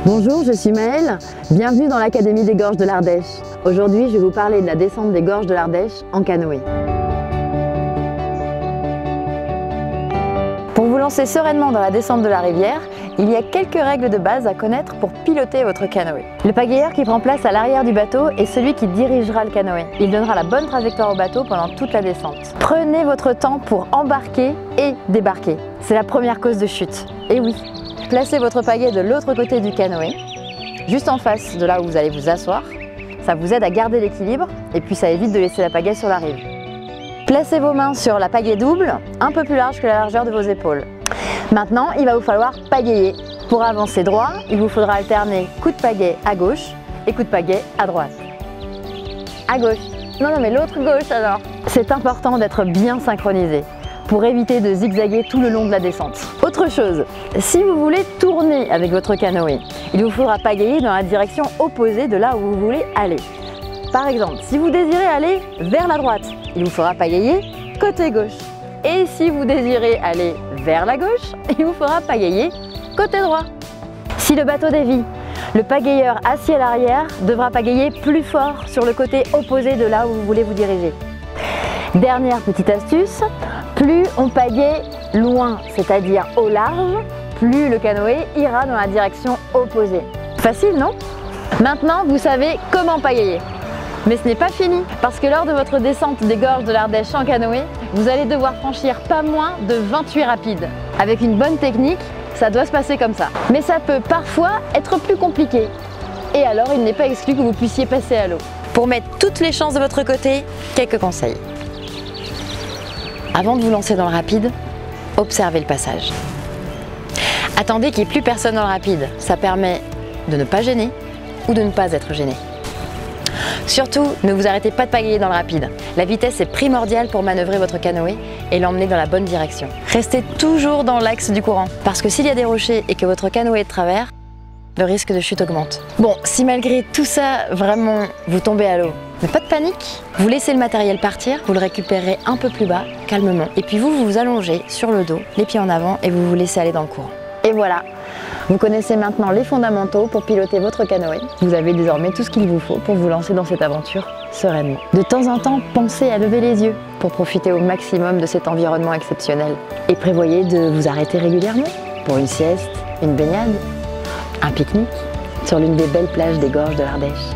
Bonjour, je suis Maëlle, bienvenue dans l'Académie des Gorges de l'Ardèche. Aujourd'hui, je vais vous parler de la descente des Gorges de l'Ardèche en canoë. Pour vous lancer sereinement dans la descente de la rivière, il y a quelques règles de base à connaître pour piloter votre canoë. Le pagayeur qui prend place à l'arrière du bateau est celui qui dirigera le canoë. Il donnera la bonne trajectoire au bateau pendant toute la descente. Prenez votre temps pour embarquer et débarquer. C'est la première cause de chute. Et oui, placez votre pagaie de l'autre côté du canoë, juste en face de là où vous allez vous asseoir. Ça vous aide à garder l'équilibre et puis ça évite de laisser la pagaie sur la rive. Placez vos mains sur la pagaie double, un peu plus large que la largeur de vos épaules. Maintenant, il va vous falloir pagayer. Pour avancer droit, il vous faudra alterner coup de pagaie à gauche et coup de pagaie à droite. À gauche. Non, mais l'autre gauche alors. C'est important d'être bien synchronisé pour éviter de zigzaguer tout le long de la descente. Autre chose, si vous voulez tourner avec votre canoë, il vous faudra pagayer dans la direction opposée de là où vous voulez aller. Par exemple, si vous désirez aller vers la droite, il vous faudra pagayer côté gauche. Et si vous désirez aller vers la gauche, il vous faudra pagayer côté droit. Si le bateau dévie, le pagayeur assis à l'arrière devra pagayer plus fort sur le côté opposé de là où vous voulez vous diriger. Dernière petite astuce, plus on pagaie loin, c'est-à-dire au large, plus le canoë ira dans la direction opposée. Facile, non? Maintenant, vous savez comment pagayer. Mais ce n'est pas fini, parce que lors de votre descente des gorges de l'Ardèche en canoë, vous allez devoir franchir pas moins de 28 rapides. Avec une bonne technique, ça doit se passer comme ça. Mais ça peut parfois être plus compliqué. Et alors, il n'est pas exclu que vous puissiez passer à l'eau. Pour mettre toutes les chances de votre côté, quelques conseils. Avant de vous lancer dans le rapide, observez le passage. Attendez qu'il n'y ait plus personne dans le rapide. Ça permet de ne pas gêner ou de ne pas être gêné. Surtout, ne vous arrêtez pas de pagayer dans le rapide. La vitesse est primordiale pour manœuvrer votre canoë et l'emmener dans la bonne direction. Restez toujours dans l'axe du courant, parce que s'il y a des rochers et que votre canoë est de travers, le risque de chute augmente. Bon, si malgré tout ça, vraiment, vous tombez à l'eau, mais pas de panique, vous laissez le matériel partir, vous le récupérez un peu plus bas, calmement, et puis vous vous allongez sur le dos, les pieds en avant, et vous vous laissez aller dans le courant. Et voilà, vous connaissez maintenant les fondamentaux pour piloter votre canoë. Vous avez désormais tout ce qu'il vous faut pour vous lancer dans cette aventure sereinement. De temps en temps, pensez à lever les yeux pour profiter au maximum de cet environnement exceptionnel. Et prévoyez de vous arrêter régulièrement pour une sieste, une baignade, un pique-nique sur l'une des belles plages des gorges de l'Ardèche.